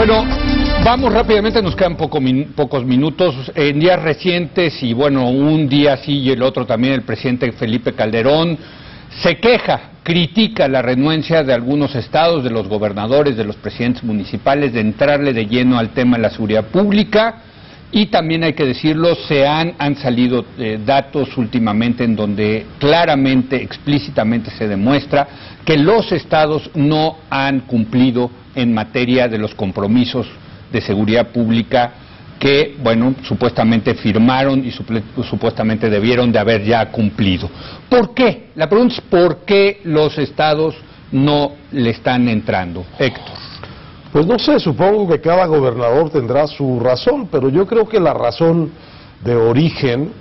Bueno, vamos rápidamente, nos quedan pocos minutos. En días recientes, y bueno, un día sí y el otro también, el presidente Felipe Calderón se queja, critica la renuencia de algunos estados, de los gobernadores, de los presidentes municipales, de entrarle de lleno al tema de la seguridad pública. Y también hay que decirlo, han salido datos últimamente en donde claramente, explícitamente se demuestra que los estados no han cumplido en materia de los compromisos de seguridad pública que, bueno, supuestamente firmaron y supuestamente debieron de haber ya cumplido. ¿Por qué? La pregunta es ¿por qué los estados no le están entrando? Héctor. Pues no sé, supongo que cada gobernador tendrá su razón, pero yo creo que la razón de origen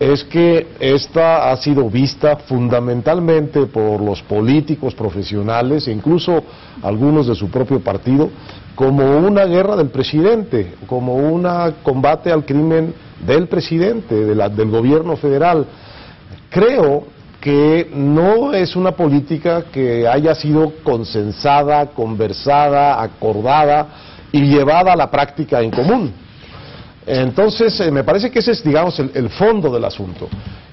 es que esta ha sido vista fundamentalmente por los políticos profesionales, e incluso algunos de su propio partido, como una guerra del presidente, como un combate al crimen del presidente, del gobierno federal. Creo que no es una política que haya sido consensada, conversada, acordada y llevada a la práctica en común. Entonces, me parece que ese es, digamos, el fondo del asunto.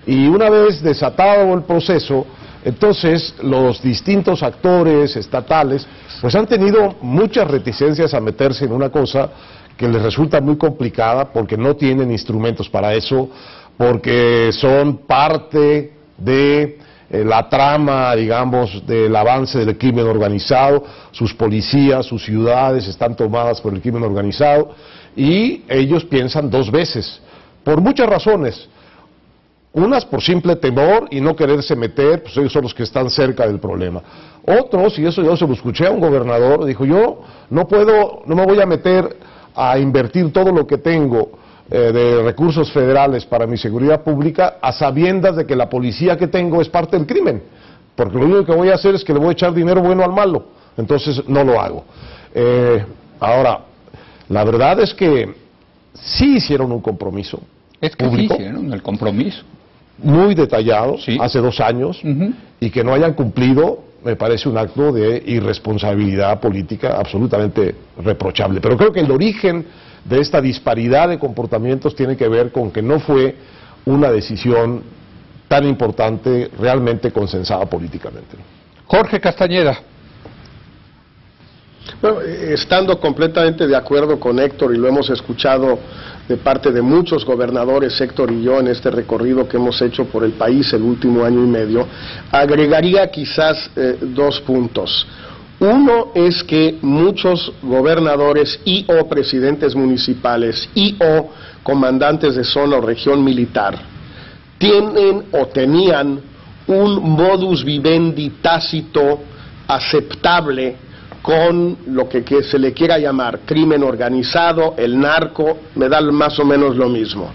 Y una vez desatado el proceso, entonces los distintos actores estatales pues han tenido muchas reticencias a meterse en una cosa que les resulta muy complicada porque no tienen instrumentos para eso, porque son parte de la trama, digamos, del avance del crimen organizado. Sus policías, sus ciudades están tomadas por el crimen organizado y ellos piensan dos veces, por muchas razones. Unas por simple temor y no quererse meter, pues ellos son los que están cerca del problema. Otros, y eso yo se lo escuché a un gobernador, dijo: yo no me voy a meter a invertir todo lo que tengo de recursos federales para mi seguridad pública a sabiendas de que la policía que tengo es parte del crimen, porque lo único que voy a hacer es que le voy a echar dinero bueno al malo, entonces no lo hago. Ahora, la verdad es que sí hicieron un compromiso público, sí hicieron el compromiso muy detallado, sí, hace 2 años, y que no hayan cumplido me parece un acto de irresponsabilidad política absolutamente reprochable. Pero creo que el origen de esta disparidad de comportamientos tiene que ver con que no fue una decisión tan importante realmente consensada políticamente. Jorge Castañeda. Bueno, estando completamente de acuerdo con Héctor, y lo hemos escuchado de parte de muchos gobernadores, Héctor y yo, en este recorrido que hemos hecho por el país el último año y medio, agregaría quizás 2 puntos. Uno es que muchos gobernadores y o presidentes municipales y o comandantes de zona o región militar tienen o tenían un modus vivendi tácito aceptable con lo que se le quiera llamar crimen organizado, el narco, me da más o menos lo mismo.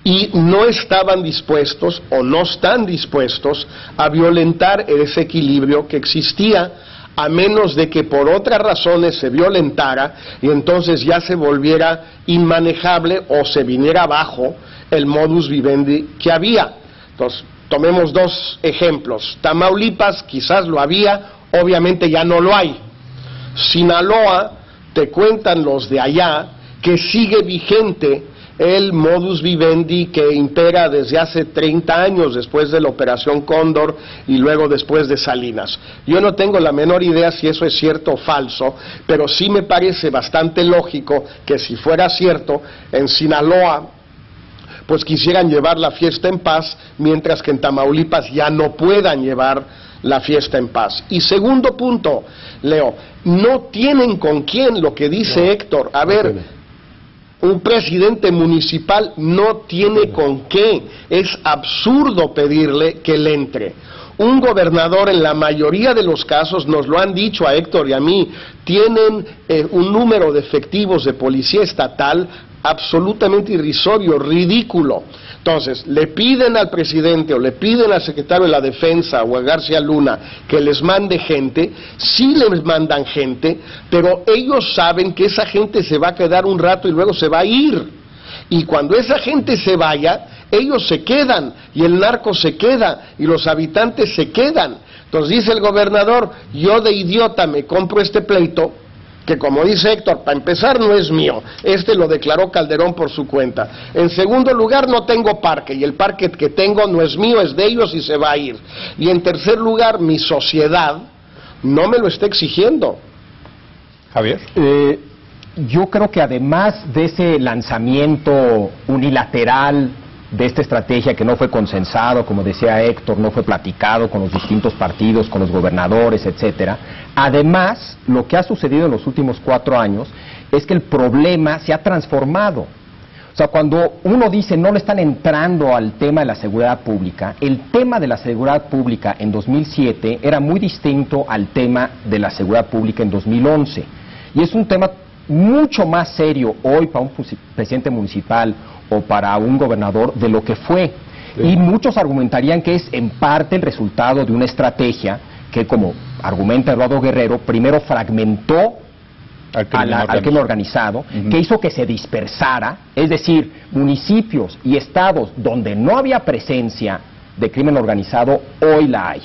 Y no estaban dispuestos o no están dispuestos a violentar ese equilibrio que existía, a menos de que por otras razones se violentara y entonces ya se volviera inmanejable o se viniera abajo el modus vivendi que había. Entonces, tomemos 2 ejemplos. Tamaulipas quizás lo había, obviamente ya no lo hay. Sinaloa, te cuentan los de allá, que sigue vigente el modus vivendi que impera desde hace 30 años, después de la Operación Cóndor y luego después de Salinas. Yo no tengo la menor idea si eso es cierto o falso, pero sí me parece bastante lógico que si fuera cierto, en Sinaloa pues quisieran llevar la fiesta en paz, mientras que en Tamaulipas ya no puedan llevar la fiesta en paz. Y segundo punto, Leo, no tienen con quién, lo que dice Héctor. A ver, un presidente municipal no tiene con qué. Es absurdo pedirle que le entre. Un gobernador, en la mayoría de los casos, nos lo han dicho a Héctor y a mí, tienen un número de efectivos de policía estatal absolutamente irrisorio, ridículo. Entonces, le piden al presidente o le piden al secretario de la Defensa o a García Luna que les mande gente, sí les mandan gente, pero ellos saben que esa gente se va a quedar un rato y luego se va a ir. Y cuando esa gente se vaya, ellos se quedan, y el narco se queda, y los habitantes se quedan. Entonces dice el gobernador: yo de idiota me compro este pleito, que como dice Héctor, para empezar no es mío, lo declaró Calderón por su cuenta. En segundo lugar, no tengo parque, y el parque que tengo no es mío, es de ellos y se va a ir. Y en tercer lugar, mi sociedad no me lo está exigiendo. Javier. Yo creo que además de ese lanzamiento unilateral de esta estrategia que no fue consensado, como decía Héctor, no fue platicado con los distintos partidos, con los gobernadores, etcétera. Además, lo que ha sucedido en los últimos 4 años es que el problema se ha transformado. O sea, cuando uno dice no le están entrando al tema de la seguridad pública, el tema de la seguridad pública en 2007 era muy distinto al tema de la seguridad pública en 2011. Y es un tema mucho más serio hoy para un presidente municipal o para un gobernador de lo que fue. Sí. Y muchos argumentarían que es en parte el resultado de una estrategia que, como argumenta Eduardo Guerrero, primero fragmentó al crimen organizado, que hizo que se dispersara, es decir, municipios y estados donde no había presencia de crimen organizado, hoy la hay.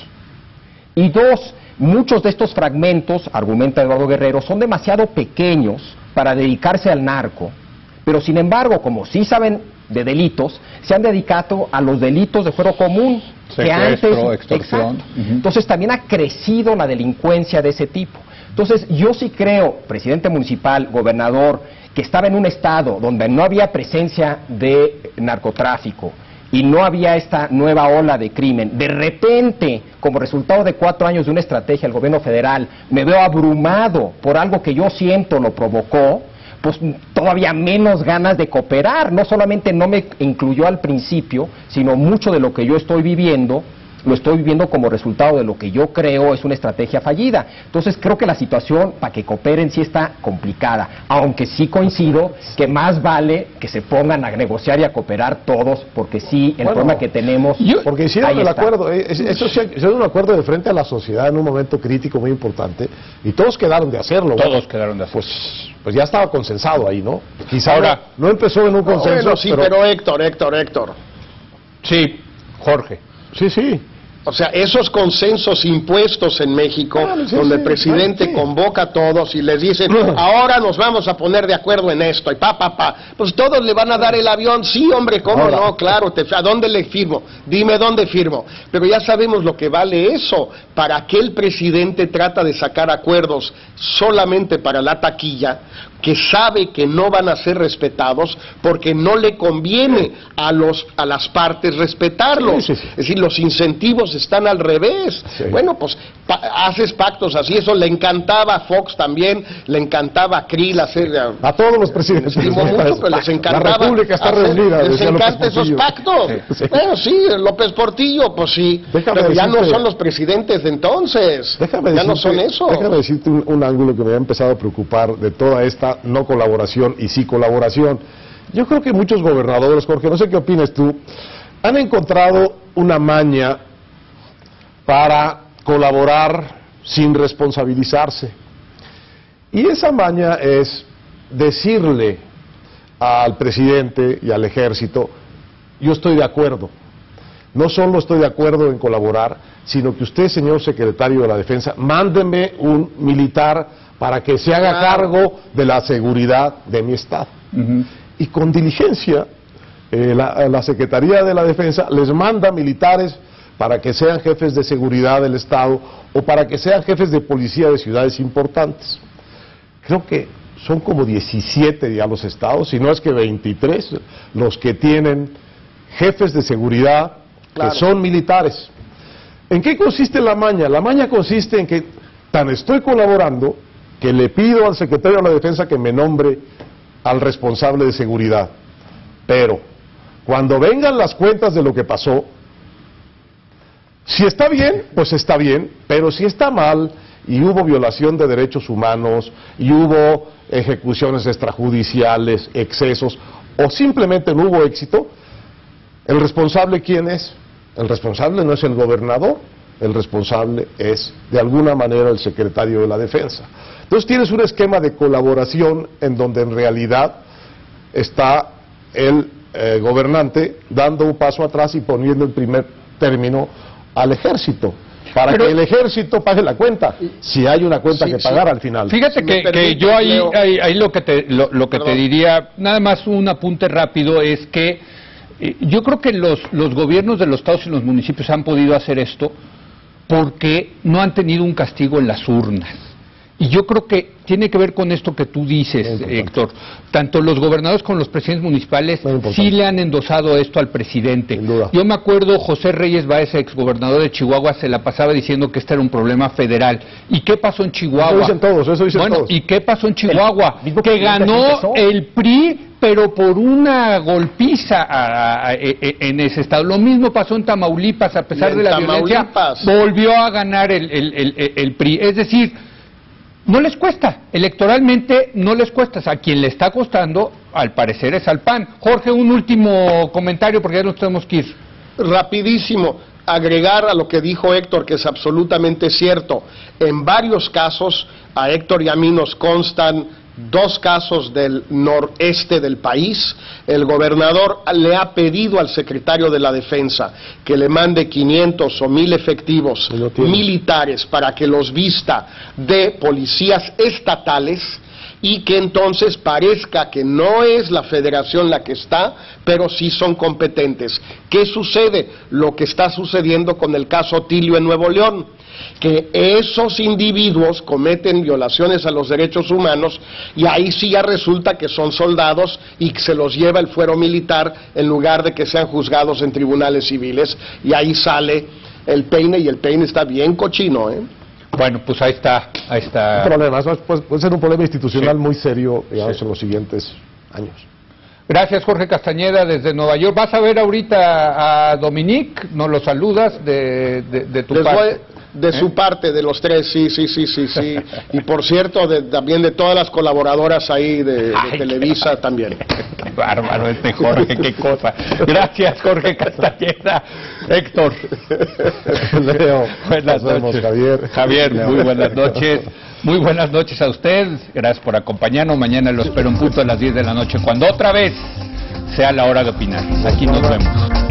Y dos, muchos de estos fragmentos, argumenta Eduardo Guerrero, son demasiado pequeños para dedicarse al narco, pero sin embargo, como sí saben de delitos, se han dedicado a los delitos de fuero común, que antes, extorsión. Entonces también ha crecido la delincuencia de ese tipo. Entonces yo sí creo, presidente municipal, gobernador, que estaba en un estado donde no había presencia de narcotráfico y no había esta nueva ola de crimen, de repente, como resultado de 4 años de una estrategia del gobierno federal, me veo abrumado por algo que yo siento lo provocó, pues todavía menos ganas de cooperar. No solamente no me incluyó al principio, sino mucho de lo que yo estoy viviendo, lo estoy viviendo como resultado de lo que yo creo es una estrategia fallida. Entonces creo que la situación para que cooperen sí está complicada, aunque sí coincido que más vale que se pongan a negociar y a cooperar todos, porque sí, el problema que tenemos... Porque hicieron el acuerdo, eso se hizo un acuerdo de frente a la sociedad en un momento crítico muy importante, y todos quedaron de hacerlo. Todos quedaron de hacerlo. Pues ya estaba consensado ahí, ¿no? Quizá ahora no empezó en un consenso. Bueno, sí, pero Héctor. Sí, Jorge. Sí. O sea, esos consensos impuestos en México, donde el presidente convoca a todos y les dice, ahora nos vamos a poner de acuerdo en esto, y pues todos le van a dar el avión. Sí, hombre, ¿cómo no? Claro, ¿a dónde le firmo? Dime dónde firmo. Pero ya sabemos lo que vale eso. ¿Para qué el presidente trata de sacar acuerdos solamente para la taquilla, que sabe que no van a ser respetados porque no le conviene a las partes respetarlos? Es decir, los incentivos están al revés. Bueno, pues haces pactos así. Eso le encantaba a Fox también, le encantaba a Krill hacer... A todos los presidentes. Mucho, pero les encantaba. La República está reunida. Les encanta esos pactos. Bueno, sí, López Portillo, pues sí. Pero ya no son los presidentes de entonces. Ya no son eso. Déjame decirte un ángulo que me ha empezado a preocupar de toda esta no colaboración y sí colaboración. Yo creo que muchos gobernadores, Jorge, no sé qué opinas tú, han encontrado una maña para colaborar sin responsabilizarse. Y esa maña es decirle al presidente y al ejército, yo estoy de acuerdo. No solo estoy de acuerdo en colaborar, sino que usted, señor secretario de la Defensa, mándeme un militar para que se haga cargo de la seguridad de mi estado. Y con diligencia, la Secretaría de la Defensa les manda militares para que sean jefes de seguridad del estado o para que sean jefes de policía de ciudades importantes. Creo que son como 17 ya los estados, si no es que 23, los que tienen jefes de seguridad que son militares. ¿En qué consiste la maña? La maña consiste en que tan estoy colaborando que le pido al secretario de la Defensa que me nombre al responsable de seguridad. Pero cuando vengan las cuentas de lo que pasó, si está bien, pues está bien, pero si está mal y hubo violación de derechos humanos y hubo ejecuciones extrajudiciales, excesos, o simplemente no hubo éxito, ¿el responsable quién es? El responsable no es el gobernador, el responsable es de alguna manera el secretario de la Defensa. Entonces tienes un esquema de colaboración en donde en realidad está el gobernante dando un paso atrás y poniendo en primer término al ejército. para Pero, que el ejército pague la cuenta, si hay una cuenta que pagar al final. Fíjate que yo ahí lo que te diría, nada más un apunte rápido, es que yo creo que los gobiernos de los estados y los municipios han podido hacer esto porque no han tenido un castigo en las urnas. Y yo creo que tiene que ver con esto que tú dices, Héctor. Tanto los gobernadores como los presidentes municipales sí le han endosado esto al presidente. Sin duda. Yo me acuerdo, José Reyes Báez, exgobernador de Chihuahua, se la pasaba diciendo que este era un problema federal. ¿Y qué pasó en Chihuahua? Eso dicen todos, eso dicen todos. ¿Y qué pasó en Chihuahua? Que ganó el PRI, pero por una golpiza en ese estado. Lo mismo pasó en Tamaulipas, a pesar de la violencia, volvió a ganar el PRI. Es decir, no les cuesta, electoralmente no les cuesta. A quien le está costando, al parecer, es al PAN. Jorge, un último comentario porque ya nos tenemos que ir. Rapidísimo, agregar a lo que dijo Héctor, que es absolutamente cierto. En varios casos, a Héctor y a mí nos constan 2 casos del noreste del país. El gobernador le ha pedido al secretario de la Defensa que le mande 500 o 1000 efectivos militares para que los vista de policías estatales y que entonces parezca que no es la federación la que está, pero sí son competentes. ¿Qué sucede? Lo que está sucediendo con el caso Tilio en Nuevo León, que esos individuos cometen violaciones a los derechos humanos y ahí sí ya resulta que son soldados y se los lleva el fuero militar en lugar de que sean juzgados en tribunales civiles, y ahí sale el peine, y el peine está bien cochino, ¿eh? Bueno, pues ahí está. Un problema, eso puede ser un problema institucional muy serio, digamos, en los siguientes años. Gracias, Jorge Castañeda, desde Nueva York. ¿Vas a ver ahorita a Dominique? ¿Nos lo saludas de tu parte? De su parte, de los 3, sí. Y por cierto, también de todas las colaboradoras ahí de Televisa también. Qué bárbaro este Jorge, qué cosa. Gracias, Jorge Castañeda. Héctor. Leo. Buenas noches. Javier, muy buenas noches. Muy buenas noches a usted. Gracias por acompañarnos. Mañana lo espero en punto a las 10 de la noche, cuando otra vez sea la hora de opinar. Aquí nos vemos.